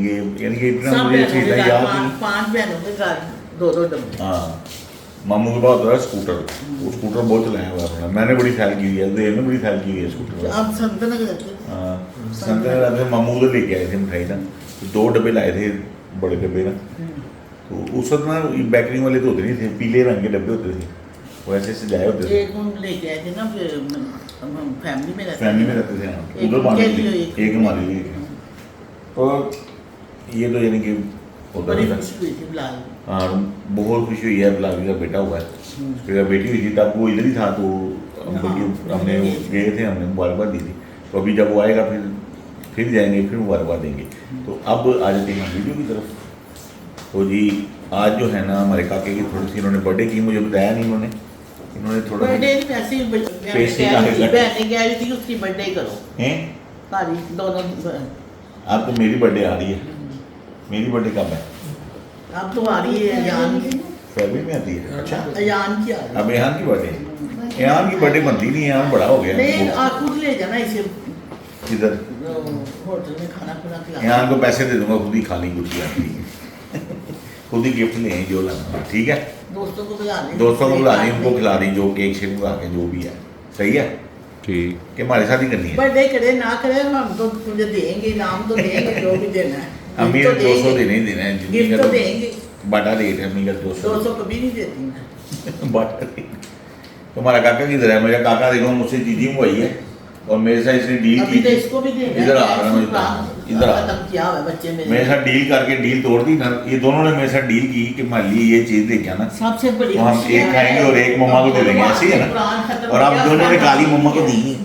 कि इतना सब मुझे बहनों चीज़ के घर, याद नहीं। पांच बहनों के घर 2-2 डब्बे। हाँ मामू के पास होता है स्कूटर वो स्कूटर बहुत चलाया हुआ है अपना। मैंने बड़ी ख्याल की हुई है देव ने बड़ी ख्याल की हुई है स्कूटर। अब संतन के रहते हाँ संतरे रहते मामू उधर लेके आए थे मिठाई ना तो 2 डब्बे लाए थे बड़े डब्बे ना। तो उस वक्त ना बेकरी वाले तो होते नहीं थे पीले रंग के डब्बे होते थे वो ऐसे सजाए होते थे। एक हम लेके आए थे ना फिर हम फैमिली में रहते फैमिली में रहते थे हाँ एक उधर बांधे उनके थे लिए, एक हमारे लिए थे। तो ये तो यानी कि होता बड़ी रहता खुशी हुई थी बिलाल। हाँ बहुत खुशी हुई है बिलाल का बेटा हुआ है। उसकी बेटी हुई थी तब वो इधर ही था तो बल्कि हमने गए थे हमने मुबारकबाद दी थी। तो अभी जब वो आएगा फिर जाएंगे फिर मुबारकबाद देंगे। तो अब आ जाते हैं वीडियो की तरफ। तो जी आज जो है ना हमारे काके की थोड़ी सी इन्होंने बर्थडे की मुझे बताया नहीं इन्होंने थोड़ा बर्थडे वैसे ही पेस्ट्री का है। बहनें कह रही थी उसकी बर्थडे करो। हैं सारी दोनों अब तो मेरी बर्थडे आ रही है। मेरी बर्थडे कब है? अब तो आ रही है अयान की। फरवरी में आती है। अच्छा, अयान की आ रही है। अब ईहान की बर्थडे, ईहान की बर्थडे बनती नहीं, ईहान बड़ा हो गया। नहीं आप खुद ले जाना इसे इधर होटल में खाना खुना खिला। ईहान को पैसे दे दूंगा, खुद ही खा ली कुछ आती है। खुद ही गिफ्ट ले आएं जो लाना, ठीक है। दोस्तों को बुला लें, दोस्तों को बुला दें, उनको खिला दें, जो केक शेक बुला के जो भी है, सही है ठीक। कि हमारे साथ ही करनी है। बर्थडे करे ना करे हम तो तुझे देंगे, इनाम तो देंगे जो भी देना है। अम्मी गिफ्ट ने तो 200 देंगे। देने ही देना है, जिंदगी गिफ्ट का तो तो देंगे। बड़ा रेट है अम्मी का 200। 200 कभी नहीं देती मैं। बड़ा रेट। तुम्हारा काका किधर है? मेरा काका देखो मुझसे जीजी हुई है और मेरे साथ इसने डील अभी की तो थी। इसको भी देना इधर आ रहा है, इधर आ रहा खत्म है। किया हुआ है बच्चे मेरे मेरे। साथ डील करके डील तोड़ दी ना, ये दोनों ने मेरे साथ डील की कि मान ली ये चीज दे के आना, सबसे बड़ी तो हम खुशी एक है खाएंगे और एक मम्मा को दे देंगे, ऐसे ही है ना। कुरान खत्म और आप किया, दोनों ने कुरान काली खत्म मम्मा को किया। दी नहीं।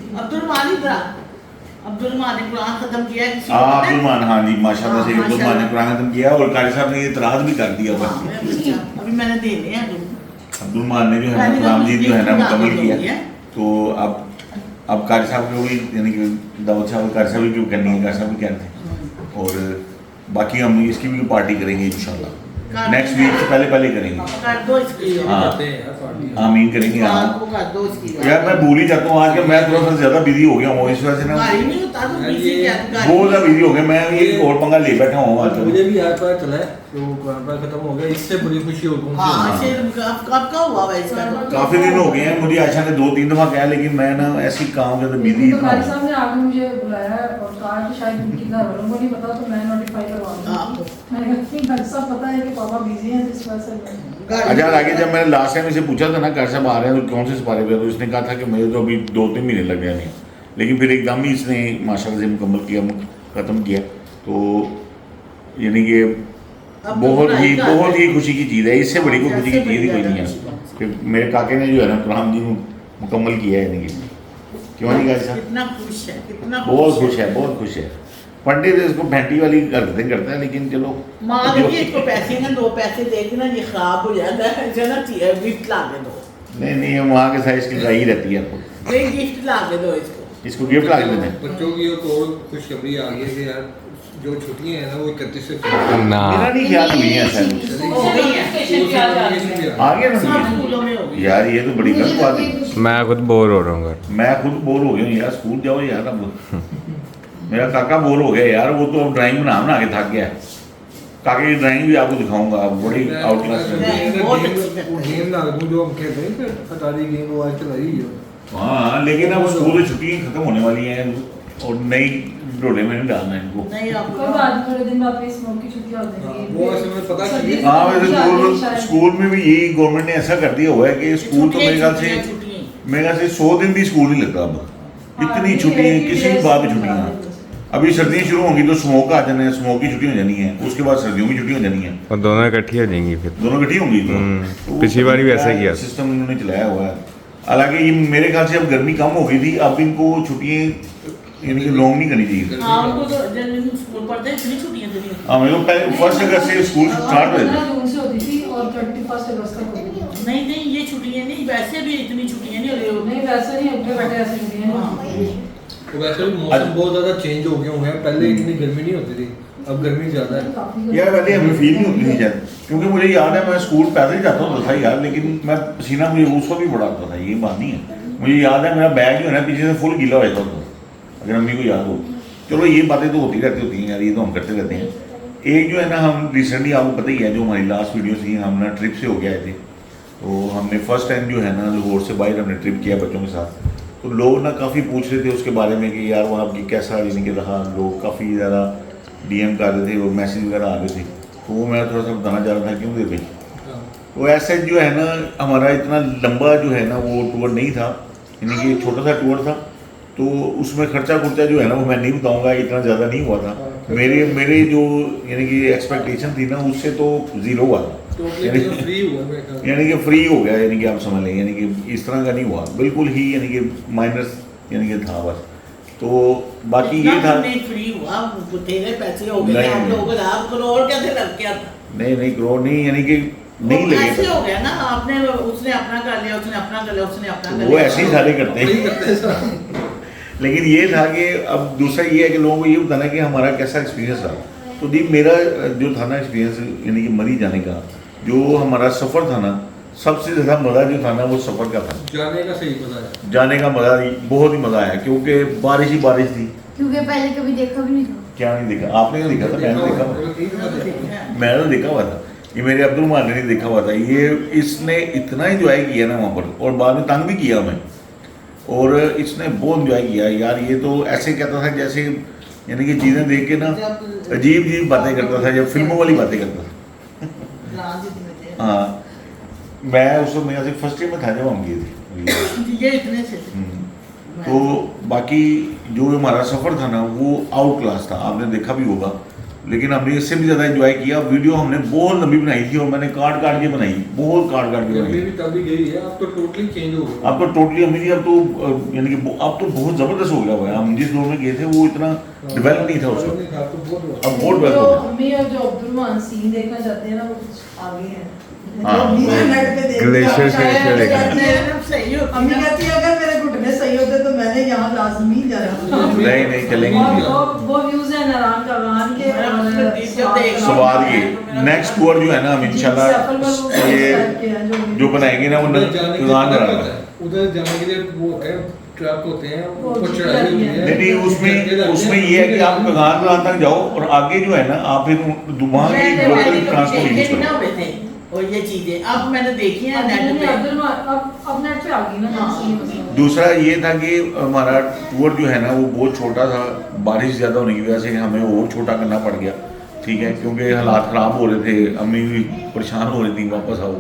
अब्दुल ने कुरान खत्म किया किसी को हाँ पता है? अब्दुलमान, हाँ जी माशाल्लाह से हाँ, अब्दुलमान ने कुरान खत्म किया और कारी साहब ने ये इतराज भी कर दिया हाँ, बस। मैं बच्चा, अभी मैंने देने हैं अब्दुलमान ने जो है मैंने ना कहा राम जी जो है ना कुछ मुकम्मल गिफ्ट किया, डाल दिया। तो अब कारी साहब को भी यानी कि दाऊद साहब कारी साहब भी क्यों करनी है, कारी साहब भी कहते हैं। और बाकी हम इसकी भी पार्टी करेंगे इंशाल्लाह, नेक्स्ट वीक से पहले करेंगे। कर दो इसकी हाँ आमीन करेंगे। कुरान हाँ को कर दो इसकी यार मैं भूल ही जाता हूँ, आज मैं थोड़ा सा ज्यादा बिजी हो गया हूँ इस वजह से ना, गाड़ी नहीं होता तो पीछे क्या गाड़ी बहुत ज्यादा बिजी हो गया। मैं एक और पंगा ले बैठा हूँ आज। मुझे भी याद पता चला है तो कुरान पाक खत्म हो गया, इससे बड़ी खुशी हो गई। हाँ से कब का हुआ है इसका काफी दिन हो गए हैं, मुझे आयशा ने 2-3 दफा कहा, लेकिन मैं ना ऐसी काम के अंदर बिजी तो इतना कारी हूँ। साहब ने आगे मुझे बुलाया और कहा कि शायद उनके घर वालों को नहीं पता तो मैं नोटिफाई करवा दूंगी। मैंने कहा कि घर साहब पता है कि पापा बिजी हैं जिस वजह से मैं अच्छा आगे जब मैंने लास्ट टाइम इसे पूछा था ना घर साहब आ रहे हैं तो कौन से सिपारे पे, तो इसने कहा था कि मुझे तो अभी 2-3 महीने लग जाने हैं, लेकिन फिर एकदम ही इसने माशाल्लाह से मुकम्मल किया, खत्म किया। तो यानी कि बहुत ही खुशी की चीज़ है, इससे बड़ी कोई खुशी की चीज़ ही कोई नहीं है कि मेरे काके ने जो है ना कुरान जी मुकम्मल किया है। यानी कि क्यों नहीं कहा ऐसा, कितना खुश है, कितना बहुत खुश है, बहुत खुश है। पढ़ने तो इसको भैंटी वाली हरकतें करता है, लेकिन चलो माँ देखिए इसको पैसे ना 2 पैसे देके ना ये खराब हो जाता है, इसे ना गिफ्ट ला के दो। नहीं वहाँ के साइज की गाई रहती है आपको, नहीं गिफ्ट ला के दो इसको गिफ्ट ला के देते हैं। बच्चों की एक और खुशखबरी आ गई है कि यार जो छुट्टियां हैं ना वो 31 से मेरा नहीं ख्याल हुई है ऐसा कुछ। हो गई है आ गया ना सब स्कूलों में हो गई। यार ये तो बड़ी गलत बात है। मैं खुद बोर हो रहा हूँ घर। मैं खुद बोर हो गया हूँ यार, स्कूल जाओ यार। अब मेरा काका बोर हो गया यार, वो तो अब ड्राइंग बना के थक गया है। काके की ड्राइंग भी आपको दिखाऊंगा, अब बड़ी आउट क्लास गेम ला दूं जो हम खेलते हैं फिर अटारी गेम वो आजकल आई है। हाँ लेकिन अब स्कूल की छुट्टियाँ खत्म होने वाली हैं और नई डोले में नहीं डालना इनको। नहीं आप कब आज थोड़े दिन बाद स्मोक की छुट्टियां हो जाएंगी। वो असल में पता सर्दी चली। हाँ वैसे शायद। स्कूल में भी यही गवर्नमेंट ने ऐसा कर दिया हुआ है कि स्कूल तो मेरे ख्याल से 100 दिन भी स्कूल नहीं लगता अब। इतनी छुट्टियाँ, किसी भी बात में छुट्टियाँ। अभी सर्दियाँ शुरू होंगी तो स्मोक आ जाना है, स्मोक की छुट्टी हो जानी है, उसके बाद सर्दियों की छुट्टी हो जानी है, और दोनों इकट्ठी हो जाएंगी फिर। दोनों इकट्ठी होंगी। तो पिछली बार भी ऐसा ही किया। सिस्टम इन्होंने चलाया हुआ है। हालांकि ये मेरे ख्याल से अब गर्मी कम हो गई थी, अब इनको छुट्टियाँ यानी कि लॉन्ग नहीं करनी चाहिए। हाँ उनको तो जब स्कूल पढ़ते हैं इतनी छुट्टियां तो नहीं होती। हाँ मेरे को पहले 1 अगस्त से स्कूल स्टार्ट हुए थे। 15 जून से होती थी और 21 अगस्त तक होती थी। नहीं ये छुट्टियां नहीं, वैसे भी इतनी छुट्टियां नहीं हो रही। नहीं वैसे नहीं उठे बैठे ऐसे छुट्टियां नहीं होती थी। तो वैसे भी मौसम बहुत ज़्यादा चेंज हो गए हैं, पहले इतनी गर्मी नहीं होती थी, अब गर्मी ज़्यादा है। काफी यार पहले हमें फील नहीं होती थी शायद, क्योंकि मुझे याद है मैं स्कूल पैदल जाता होता था यार, लेकिन मैं पसीना मुझे उसको भी बड़ा आता था, ये बात नहीं है। मुझे याद है मेरा बैग जो है ना पीछे से फुल गीला हो जाता था, अगर अम्मी को याद हो। चलो ये बातें तो होती रहती हैं यार, ये तो हम करते रहते हैं। एक जो है ना हम रिसेंटली आपको पता ही है, जो हमारी लास्ट वीडियो थी, हम ना ट्रिप से हो गए थे। तो हमने फर्स्ट टाइम जो है ना लाहौर से बाहर हमने ट्रिप किया बच्चों के साथ। तो लोग ना काफ़ी पूछ रहे थे उसके बारे में कि यार वहाँ की कैसा यानी कि रहा, लोग काफ़ी ज़्यादा DM कर रहे थे और मैसेज वगैरह आ रहे थे। तो वो मैं थोड़ा सा बताना चाह रहा था क्यों दे भाई। तो ऐसे जो है ना हमारा इतना लंबा जो है ना वो टूर नहीं था, यानी कि छोटा सा टूर था। तो उसमें खर्चा जो है ना वो मैं नहीं बताऊंगा, इतना ज़्यादा नहीं हुआ था। मेरे जो यानी कि एक्सपेक्टेशन थी ना उससे तो ज़ीरो हुआ था, फ्री हुआ मेरे ख्याल यानी कि फ्री हो गया, यानी कि आप समझ लें, यानी कि इस तरह का नहीं हुआ, बिल्कुल ही यानी कि माइनस यानी कि था बस। तो बाकी ये था नहीं फ्री हुआ, तेरे पैसे हो गए नहीं, हम नहीं। लोग लाभ करोड़ कैसे लग गया था। नहीं करोड़ नहीं, यानी कि नहीं लगे ऐसे हो गया ना, आपने उसने अपना कर लिया, उसने अपना कर लिया, उसने अपना कर वो लिया। ऐसे ही सारे करते हैं। वही करते हैं सारा। लेकिन ये था कि अब दूसरा ये है कि लोगों को ये बताना कि हमारा कैसा एक्सपीरियंस रहा। तो दी मेरा जो था ना एक्सपीरियंस, यानी कि मरी जाने का जो हमारा सफ़र था ना, सबसे ज़्यादा मज़ा जो था ना वो सफ़र का था। जाने का सही मजा है। जाने का मज़ा बहुत ही मज़ा आया, क्योंकि बारिश ही बारिश थी। क्योंकि पहले कभी देखा भी नहीं था। क्या नहीं देखा आपने? तो देखा था, मैंने देखा हुआ। मैंने तो देखा हुआ था, ये मेरे अब्दुल मान ने नहीं देखा हुआ था। ये इसने इतना एंजॉय किया ना वहाँ पर, और बाद में तंग भी किया हमें, और इसने बहुत एंजॉय किया यार। ये तो ऐसे कहता था जैसे यानी कि चीज़ें देख के ना अजीब अजीब बातें करता था, जब फिल्मों वाली बातें करता था। हाँ, मैं उस वक्त मेरा से फर्स्ट ईयर में था जब हम गए थे। ये इतने से थे। तो बाकी जो हमारा सफ़र था ना वो आउट क्लास था, आपने देखा भी होगा। लेकिन हमने इससे भी ज़्यादा एंजॉय किया। वीडियो हमने बहुत लंबी बनाई थी, और मैंने काट काट के बनाई, बहुत काट काट के बनाई। तभी गई है, अब तो टोटली चेंज हो गया। अब तो टोटली अम्मी जी, अब तो यानी कि अब तो बहुत ज़बरदस्त हो गया हुआ है। हम जिस दौर में गए थे वो इतना डेवलप नहीं था उसको, अब बहुत डेवलप हो गया। अम्मी और जो अब्दुल सीन देखना चाहते हैं ना, वो कुछ आगे है। हाँ, ग्लेशियर से देखा। अम्मी कहती है अगर मेरे घुटने सही होते तो मैंने यहाँ लाजमी जाना। नहीं चलेंगे। वो व्यूज है नारायण कगान के और स्वाद ये नेक्स्ट टूर जो है ना, हम इंशाल्लाह ये जो बनाएंगे ना वो नगान कराएंगे। उधर जाने के लिए वो है ट्रक होते हैं, वो ऊपर चढ़ाई होती है। नहीं उसमें ये है कि आप कगान तक जाओ, और आगे जो है ना आप फिर वहाँ की लोकल ट्रांसपोर्ट यूज करो। और ये चीजें अब मैंने देखी हैं नेट पे। अब नेट पे आ गई ना। दूसरा ये था कि हमारा टूर जो है ना वो बहुत छोटा था, बारिश ज़्यादा होने की वजह से हमें और छोटा करना पड़ गया, ठीक है, क्योंकि हालात ख़राब हो रहे थे, अम्मी भी परेशान हो रही थी वापस आओ,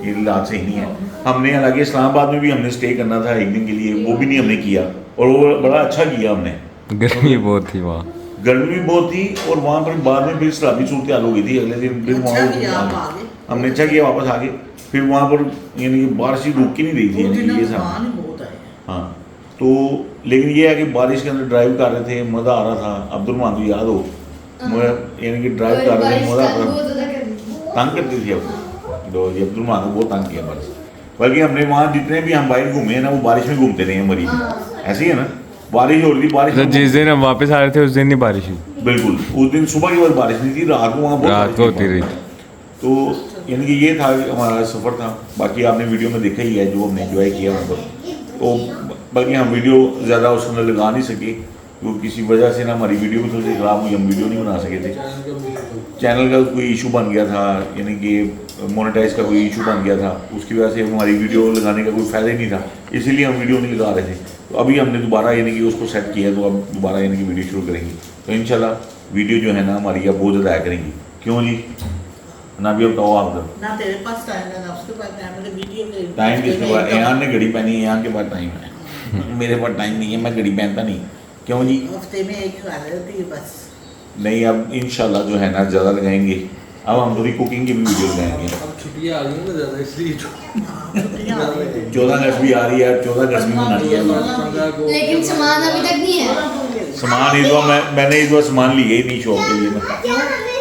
ये हालात सही नहीं है। हमने हालांकि इस्लामाबाद में भी हमने स्टे करना था एक दिन के लिए, वो भी नहीं हमने किया, और वो बड़ा अच्छा किया हमने। गर्मी बहुत थी वहाँ, गर्मी भी बहुत थी, और वहाँ पर बाद में फिर सलामी सूरत हाल हो गई थी। अगले दिन फिर वहाँ हमने अच्छा किया वापस आ गए। फिर वहाँ पर यानी कि बारिश रुक ही नहीं रही थी, यानी ये सब। हाँ, तो लेकिन ये है कि बारिश के अंदर ड्राइव कर रहे थे, मज़ा आ रहा था। अब्दुल मान को याद हो, यानी कि ड्राइव कर रहे थे, मज़ा आ रहा था। तंग करती थी अब तो ये अब्दुल मान को बहुत तंग किया बारिश। बल्कि हमने वहाँ जितने भी हम बाइक घूमे हैं ना, वो बारिश में घूमते रहे हैं मरीज। ऐसे ही है ना, बारिश हो रही थी, बारिश तो जिस दिन हम वापस आ रहे थे उस दिन नहीं बारिश हुई। बिल्कुल, उस दिन सुबह की बार बारिश नहीं थी, रात को वहाँ बहुत रात को होती रही। तो यानी कि ये था हमारा सफ़र था। बाकी आपने वीडियो में देखा ही है जो हमने एंजॉय किया वहाँ पर। तो बल्कि हम वीडियो ज़्यादा उसके अंदर लगा नहीं सके, क्योंकि किसी वजह से ना हमारी वीडियो भी थोड़ी सी ख़राब हुई, हम वीडियो नहीं बना सके थे। चैनल का कोई इशू बन गया था, यानी कि मोनेटाइज का कोई इशू बन गया था, उसकी वजह से हमारी वीडियो लगाने का कोई फ़ायदा ही नहीं था, इसीलिए हम वीडियो नहीं लगा रहे थे। तो अभी हमने दोबारा यानी कि उसको सेट किया, तो अब दोबारा यानी कि वीडियो शुरू करेंगे। तो इंशाल्लाह वीडियो जो है ना हमारी अब बहुत ज़्यादा आया करेंगी। क्यों जी ना भी बताओ आप ना तेरे पास टाइम है ना उसके पास टाइम है, वीडियो के टाइम किसके पास? यहाँ ने घड़ी पहनी है, यहाँ के पास टाइम है। मेरे पास टाइम नहीं है, मैं घड़ी पहनता नहीं। क्यों जी? हफ्ते में एक बार होती है बस। नहीं, अब इंशाल्लाह जो है ना ज़्यादा लगाएंगे। अब हम थोड़ी कुकिंग की भी वीडियो लगाएंगे। अब छुट्टियाँ आ रही हैं ना ज़्यादा, इसलिए 14 अगस्त भी आ रही है, 14 अगस्त भी मनानी है। लेकिन सामान अभी तक नहीं है। सामान इस बार मैंने इस बार सामान लिया ही नहीं शौक के लिए। मैं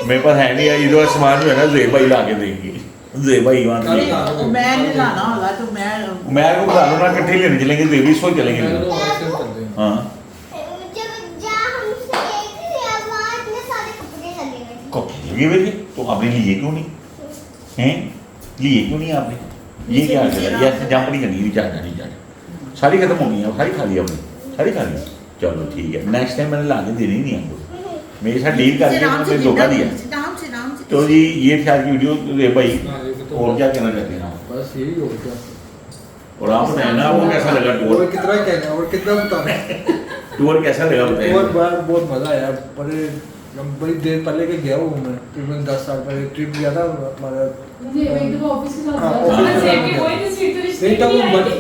मेरे पास है नहीं है इस बार सामान जो है ना, ज़ेब भाई ला के देंगे। ज़ेब भाई वहाँ मैं नहीं लाना होगा तो मैं को बता दो ना, इकट्ठे लेने चलेंगे, ज़ेब इस वक्त चलेंगे। हाँ, लगे हुए थे तो आपने लिए क्यों नहीं हैं? लिए क्यों नहीं आपने? ये क्या चला? ये ऐसे जंप नहीं करनी, नहीं जाना सारी खत्म होनी है, सारी खा ली आपने, सारी खा ली। चलो ठीक है, नेक्स्ट टाइम मैंने लाके देनी नहीं आपको, मेरे साथ डील करके आपने धोखा दिया। तो जी ये थी आज की वीडियो रे भाई, और क्या कहना चाहते हैं आप? बस यही हो गया। और आप बताएं ना, वो कैसा लगा टूर? और कितना कहना है और कितना बताना? टूर कैसा लगा बताएं? बहुत मज़ा आया। पर बड़ी देर पहले के गया हूँ मैं, तकरीबन 10 साल पहले ट्रिप गया था हमारा। ऑफिस के हाँ, साथ ऑफिस गया के था। नहीं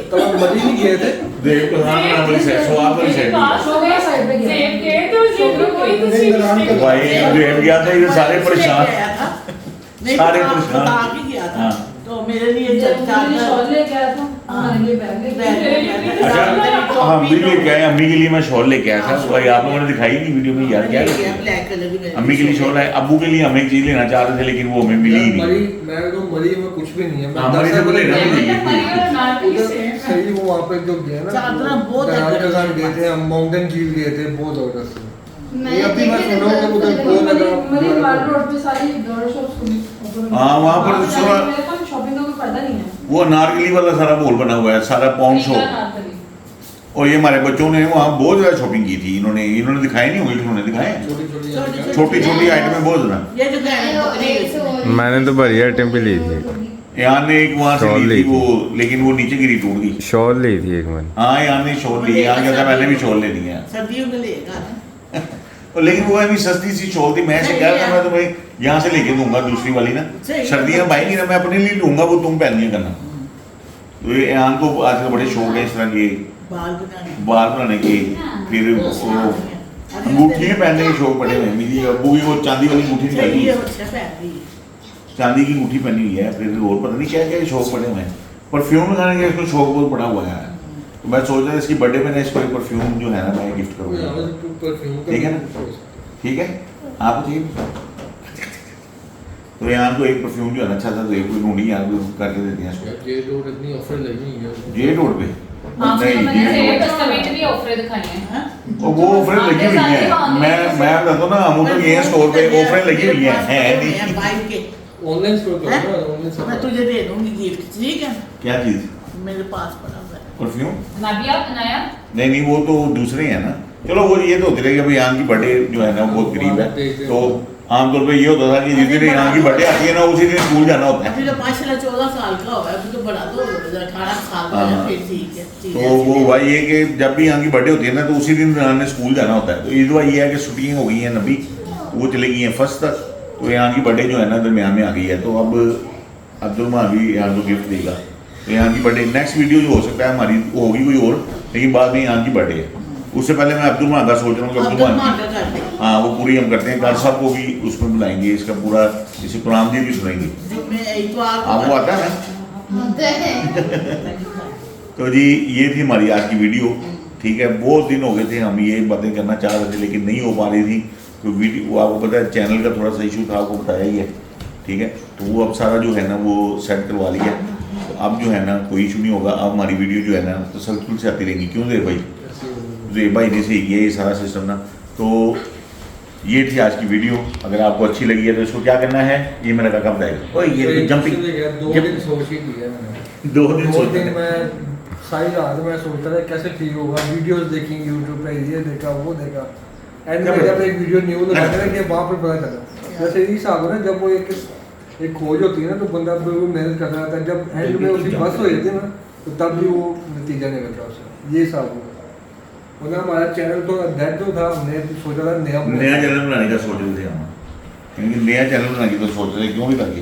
तब हम मरी नहीं गए थे। देव प्रधान नाम वाली साइड, स्वाद वाली साइड शोभा साइड पे गया। भाई देव गया था, ये सारे परेशान, सारे परेशान। हाँ, तो मेरे लिए शॉल लेके आया था, हमारे लिए बैग लेके आया अच्छा हम भी लेके आए, अम्मी के लिए मैं शॉल लेके आया था। भाई आप लोगों ने दिखाई नहीं वीडियो में यार, क्या ब्लैक कलर की अम्मी के लिए शॉल है, अब्बू के लिए हम एक चीज लेना चाह रहे थे, लेकिन वो हमें मिली ही नहीं। मैं तो मरी में कुछ भी नहीं है। हाँ, मरी से बोले ना मिली। उधर सही फाइनली वो वहाँ पे जो गए ना, चादरा बहुत है दरार के साथ गर्मी गए में। थे हम, माउंटेन झील गए थे, बहुत जबरदस्त है। मैंने ये अभी मैं देखे सुना हूँ कि उधर बहुत मरी माल लगा। रोड पे सारी डॉलर शॉप्स खुली। हाँ, वहाँ पर जाने सुना- में मेरे को शॉपिंग का कोई फायदा नहीं है। वो अनारकली वाला सारा मॉल बना हुआ है, सारा पाउंड शॉप। और ये हमारे बच्चों ने वहाँ बहुत ज़्यादा शॉपिंग की थी। इन्होंने दिखाए नहीं होंगे, उन्होंने दिखाए छोटी छोटी आइटमें बहुत ज़्यादा। ये जो गए मैंने तो बढ़िया आइटम भी ली थी, यहाँ ने एक वहाँ से शॉल ली ली थी वो, लेकिन वो नीचे गिरी टूट गई। शॉल ली थी एक मैंने। हाँ, यहाँ ने शॉल ली, यहाँ कहता मैंने भी शॉल लेनी है। सर्दियों में लेगा ना। और लेकिन वो अभी सस्ती सी शॉल थी, मैं ऐसे कह रहा था मैं तुम्हें यहाँ से लेके दूंगा दूसरी वाली ना, सही। सर्दियाँ भाई ना मैं अपने लिए लूंगा, वो तुम पहन लिया करना। तो ये यहाँ को आजकल बड़े शौक है इस तरह के बाल बनाने के, फिर वो अंगूठियाँ पहनने के शौक पड़े हुए हैं। मेरी अब्बू की वो चांदी वाली अंगूठी निकाली है, चांदी की अंगूठी पहनी हुई है, फिर और पता नहीं क्या क्या शौक पड़े हुए हैं। परफ्यूम लगाने का इसको शौक बहुत बड़ा हुआ है। तो मैं सोच रहा था इसकी बर्थडे में ना इसको एक परफ्यूम जो है ना मैं गिफ्ट करूँगा। ठीक है ना? ठीक है, आपको चाहिए तो यहाँ को एक परफ्यूम जो है ना अच्छा सा, तो एक कोई ढूंढी यहाँ को करके देते हैं इसको। ये तो इतनी ऑफर लगी है जे रोड पे हाँ, नहीं, मैंने ये सेव रोड कस्टमर भी ऑफर दिखाई हैं। और वो ऑफर लगी हुई है। मैं बताता हूँ ना, हम तो ये स्टोर पे ऑफर लगी हुई है नहीं। बाइक के ऑनलाइन स्टोर करो हैं? ना, ऑनलाइन स्टोर मैं तुझे दे दूंगी गिफ्ट, ठीक है? क्या चीज? मेरे पास पड़ा हुआ है। परफ्यूम? नाबिया नया नहीं, वो तो दूसरे हैं ना। चलो वो ये तो होती रहेगी, अभी यहाँ की बर्थडे जो है ना वो बहुत करीब है, तो आमतौर पे ये होता था कि जिस दिन यहाँ की बर्थडे आती है ना उसी दिन स्कूल जाना होता है। अभी तो 14 साल का हुआ है, अभी तो बड़ा तो 18 साल का है, हाँ। फिर ठीक है, ठीक तो है। वो हुआ ये कि जब भी यहाँ की बर्थडे होती है ना तो उसी दिन ने स्कूल जाना होता है। तो इस बार ये है कि छुट्टियाँ हो गई हैं नबी, वो चली गई हैं फर्स्ट तक, तो यहाँ की बर्थडे जो है ना दरमियान में आ गई है। तो अब अब्दुल माँ भी यहाँ को गिफ्ट देगा। तो यहाँ की बर्थडे नेक्स्ट वीडियो जो हो सकता है हमारी होगी कोई और, लेकिन बाद में यहाँ की बर्थडे है। उससे पहले मैं अब्दुल माँ का सोच रहा हूँ कि अब्दुल माँ की हाँ वो पूरी हम करते हैं। कार साहब को भी उसमें बुलाएंगे, इसका पूरा इसे कुरान दी भी सुनाएंगे। आपको आता है ना? तो जी ये थी हमारी आज की वीडियो। ठीक है, बहुत दिन हो गए थे हम ये बातें करना चाह रहे थे लेकिन नहीं हो पा रही थी, तो वीडियो आपको पता है चैनल का थोड़ा सा इशू था, आपको बताया ही है। ठीक है, तो वो अब सारा जो है ना वो सेट करवा लिया। तो अब जो है ना कोई इशू नहीं होगा, अब हमारी वीडियो जो है ना तसलसल से आती रहेंगी। क्यों दे भाई? जेब भाई ने सही किया ये सारा सिस्टम ना। तो ये थी आज की वीडियो। अगर आपको अच्छी लगी है तो इसको क्या करना है, ये मेरा काका बताएगा। ओए ये जंपिंग 2 दिन सोच ही लिया मैंने। 2 दिन दो सोचते दिन हैं। मैं सारी रात मैं सोचता था कैसे ठीक होगा, वीडियोस देखी यूट्यूब पे, ये देखा वो देखा, एंड में जब एक वीडियो न्यू लगाते ना कि वहाँ पर पता चला। जैसे ये हिसाब है ना, जब वो एक खोज होती है ना तो बंदा बिल्कुल मेहनत करता रहता है, जब एंड में उसकी बस हो जाती है ना तो तब भी वो नतीजा निकलता है उससे। ये हिसाब होगा। वरना हमारा चैनल तो डेड तो था, हमने सोचा था नया चैनल बनाने का सोच रहे थे हम, क्योंकि नया चैनल बनाने की तो सोच रहे थे, क्यों नहीं लगे।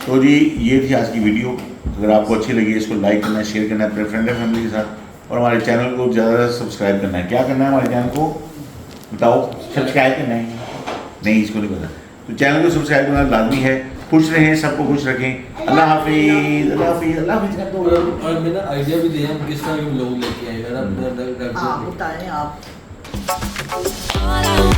तो जी ये थी आज की वीडियो। अगर आपको अच्छी लगी इसको लाइक करना है, शेयर करना है अपने फ्रेंड एंड फैमिली के साथ, और हमारे चैनल को ज़्यादा सब्सक्राइब करना है। क्या करना है हमारे चैनल को बताओ? सब्सक्राइब करना है? नहीं, इसको नहीं पता। तो चैनल को सब्सक्राइब करना लाजमी है। खुश रहें, सबको खुश रखें। अल्लाह हाफिज़, अल्लाह हाफिज़, अल्लाह हाफिज़ कर दो। और मैंने आइडिया भी दिया हम किस तरह के लोग लेके आएगा ना, हाँ बताएं आप। All I